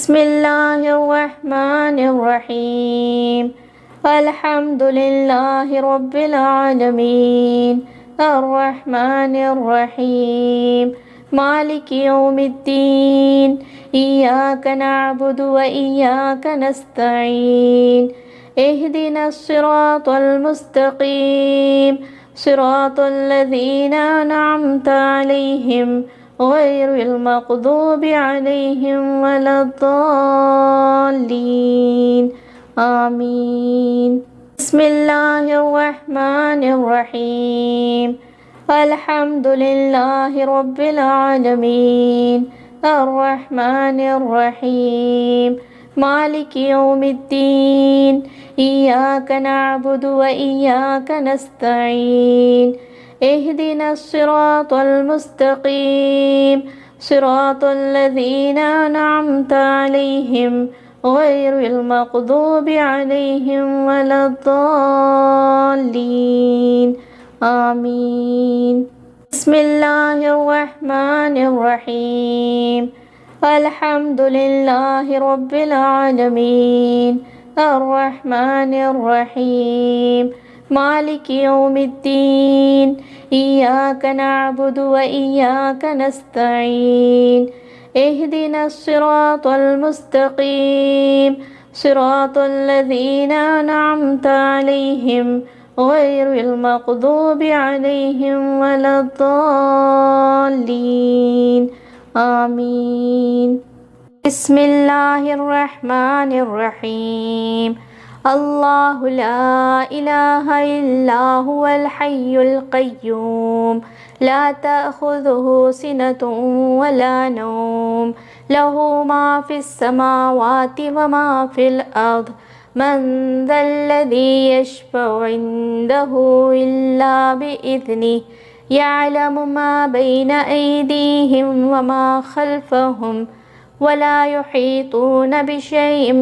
بسم الله الرحمن الرحيم. الحمد لله رب العالمين الرحمن الرحيم مالك يوم الدين إياك نعبد وإياك نستعين اهدنا الصراط المستقيم صراط الذين أنعمت عليهم غير المغضوب عليهم ولا الضالين آمين. بسم الله الرحمن الرحيم. الحمد لله رب العالمين الرحمن الرحيم مالك يوم الدين إياك نعبد وإياك نستعين اهدنا الصراط المستقيم صراط الذين أنعمت عليهم غير المغضوب عليهم ولا الضالين آمين. بسم الله الرحمن الرحيم. الحمد لله رب العالمين الرحمن الرحيم مالك يوم الدين إياك نعبد وإياك نستعين اهدنا الصراط المستقيم صراط الذين أنعمت عليهم غير المغضوب عليهم ولا الضالين آمين. بسم الله الرحمن الرحيم. الله لا إله إلا هو الحي القيوم لا تأخذه سنة ولا نوم له ما في السماوات وما في الأرض من ذا الذي يشفع عنده إلا بإذنه يعلم ما بين أيديهم وما خلفهم ولا يحيطون بشيء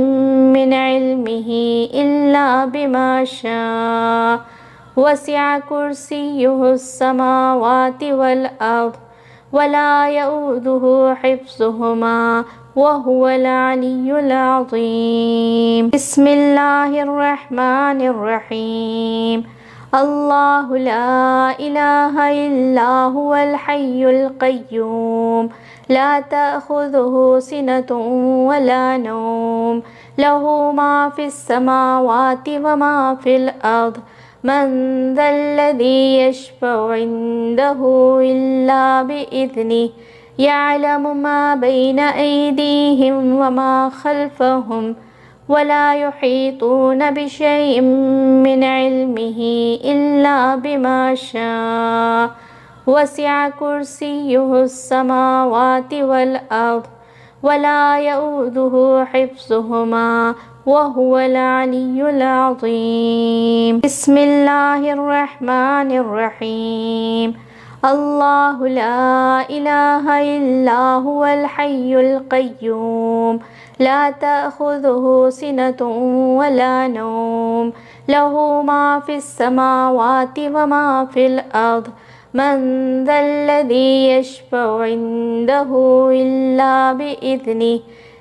من علمه إلا بما شاء وسع كرسيه السماوات والأرض ولا يؤوده حفظهما وهو العلي العظيم. بسم الله الرحمن الرحيم. الله لا إله إلا هو الحي القيوم لا تأخذه سنة ولا نوم له ما في السماوات وما في الأرض من ذا الذي يشفع عنده إلا بإذنه يعلم ما بين أيديهم وما خلفهم ولا يحيطون بشيء من علمه إلا بما شاء وسع كرسيه السماوات والأرض ولا يؤوده حفظهما وهو العلي العظيم. بسم الله الرحمن الرحيم. الله لا إله إلا هو الحي القيوم لا تأخذه سنة ولا نوم له ما في السماوات وما في الأرض من ذا الذي يشفع عنده إلا بإذنه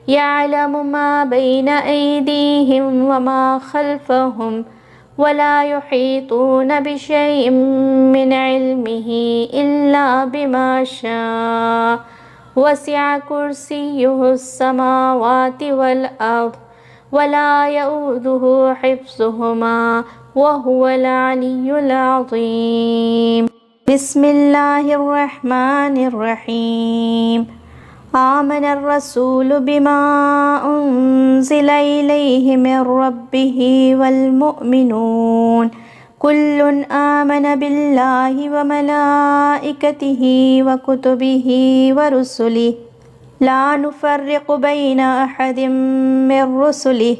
يعلم ما بين أيديهم وما خلفهم ولا يحيطون بشيء من علمه إلا بما شاء وسع كرسيه السماوات والأرض ولا يؤوده حفظهما وهو العلي العظيم. بسم الله الرحمن الرحيم. آمن الرسول بما أنزل إليه من ربه والمؤمنون كل آمن بالله وملائكته وكتبه ورسله لا نفرق بين أحد من رسله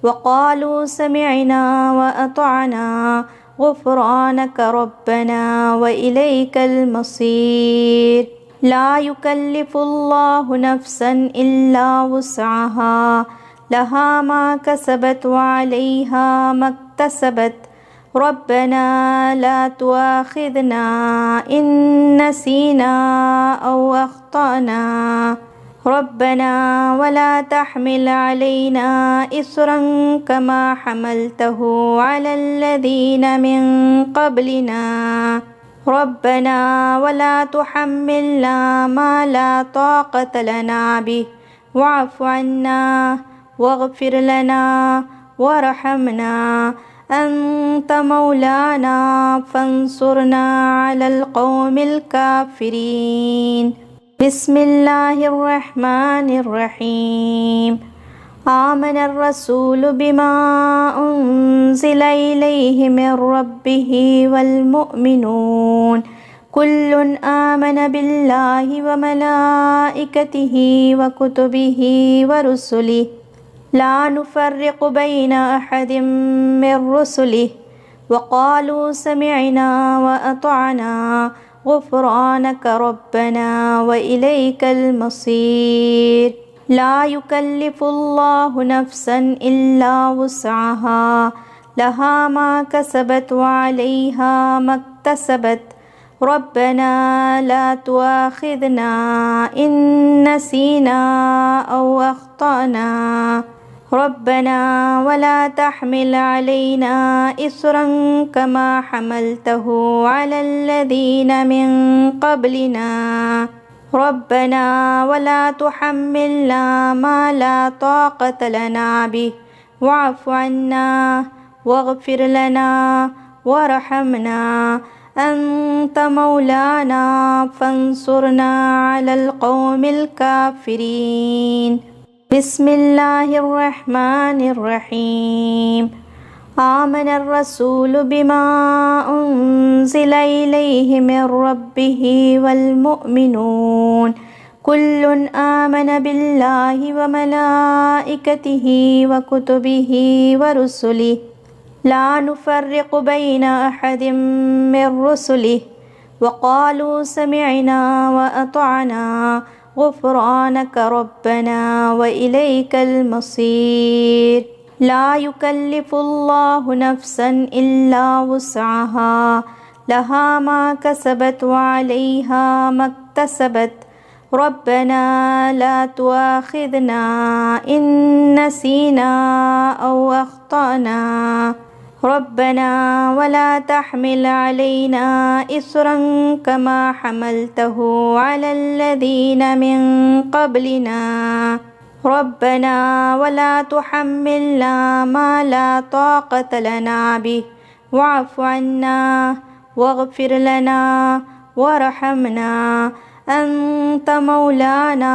وقالوا سمعنا وأطعنا غفرانك ربنا وإليك المصير. لا يكلف الله نفسا إلا وسعها لها ما كسبت وعليها ما اكتسبت ربنا لا تؤاخذنا إن نسينا أو أخطأنا ربنا ولا تحمل علينا إصرا كما حملته على الذين من قبلنا ربنا ولا تحملنا ما لا طاقة لنا به واعف عنا واغفر لنا وارحمنا أنت مولانا فانصرنا على القوم الكافرين بسم الله الرحمن الرحيم آمن الرسول بما أنزل إليه من ربه والمؤمنون كل آمن بالله وملائكته وكتبه ورسله لا نفرق بين أحد من رسله وقالوا سمعنا وأطعنا غفرانك ربنا وإليك المصير لا يكلف الله نفسا إلا وسعها لها ما كسبت وعليها ما اكتسبت ربنا لا تؤاخذنا إن نسينا أو أخطأنا ربنا ولا تحمل علينا إصرا كما حملته على الذين من قبلنا ربنا ولا تحملنا ما لا طاقة لنا به واعف عنا واغفر لنا وارحمنا أنت مولانا فانصرنا على القوم الكافرين بسم الله الرحمن الرحيم آمن الرسول بما أنزل إليه من ربه والمؤمنون كل آمن بالله وملائكته وكتبه ورسله لا نفرق بين أحد من رسله وقالوا سمعنا وأطعنا غفرانك ربنا وإليك المصير لا يكلف الله نفسا إلا وسعها لها ما كسبت وعليها ما اكتسبت ربنا لا تؤاخذنا إن نسينا أو أخطأنا ربنا ولا تحمل علينا إصرا كما حملته على الذين من قبلنا ربنا ولا تحملنا ما لا طاقة لنا به واعف عنا واغفر لنا وارحمنا أنت مولانا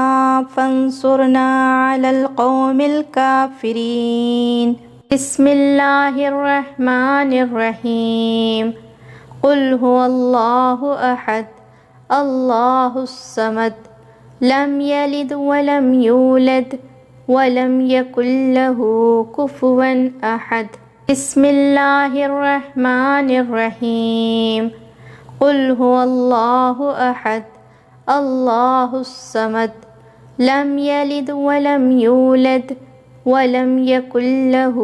فانصرنا على القوم الكافرين بسم الله الرحمن الرحيم قل هو الله أحد الله الصمد لم يلد ولم يولد ولم يكن له كفوا أحد بسم الله الرحمن الرحيم قل هو الله أحد الله الصمد لم يلد ولم يولد ولم يكن له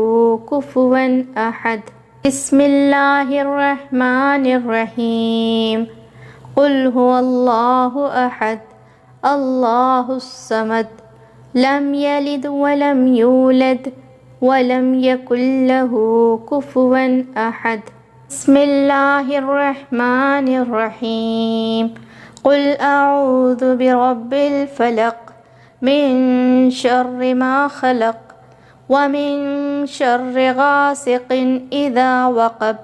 كفوا أحد بسم الله الرحمن الرحيم قل هو الله أحد الله الصمد لم يلد ولم يولد ولم يكن له كفوا أحد بسم الله الرحمن الرحيم قل أعوذ برب الفلق من شر ما خلق ومن شر غاسق إذا وقب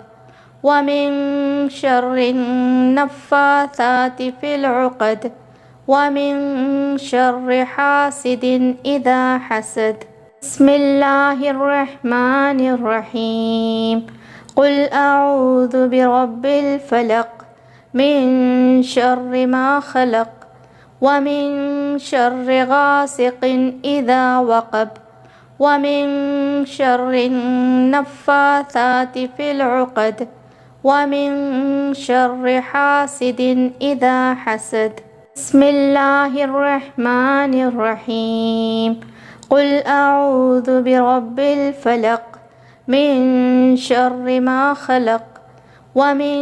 ومن شر النفاثات في العقد ومن شر حاسد إذا حسد بسم الله الرحمن الرحيم قل أعوذ برب الفلق من شر ما خلق ومن شر غاسق إذا وقب ومن شر النفاثات في العقد ومن شر حاسد إذا حسد بسم الله الرحمن الرحيم قل أعوذ برب الفلق من شر ما خلق ومن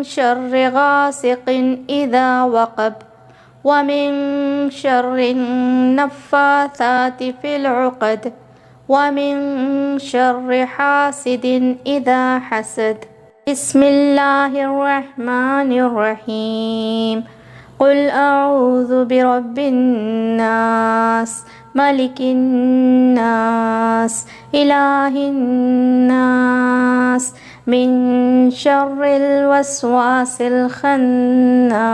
شر غاسق إذا وقب ومن شر النفاثات في العقد ومن شر حاسد إذا حسد. بسم الله الرحمن الرحيم. قل أعوذ برب الناس ملك الناس إله الناس من شر الوسواس الخناس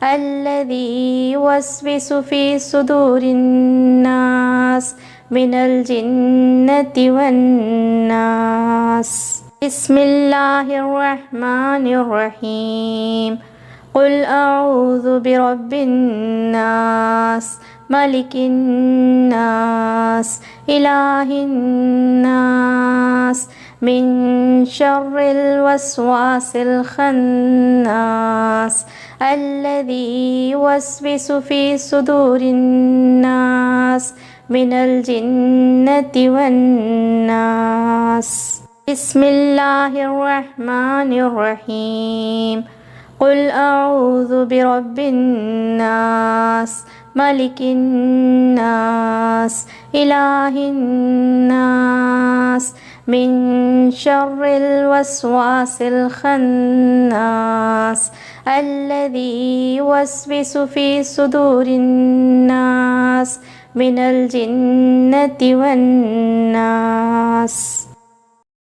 الذي يوسوس في صدور الناس من الجنة والناس. بسم الله الرحمن الرحيم. قل أعوذ برب الناس ملك الناس إله الناس من شر الوسواس الخناس الذي يوسوس في صدور الناس من الجنة والناس. بسم الله الرحمن الرحيم. قل أعوذ برب الناس ملك الناس إله الناس من شر الوسواس الخناس الذي يوسوس في صدور الناس من الجنة والناس.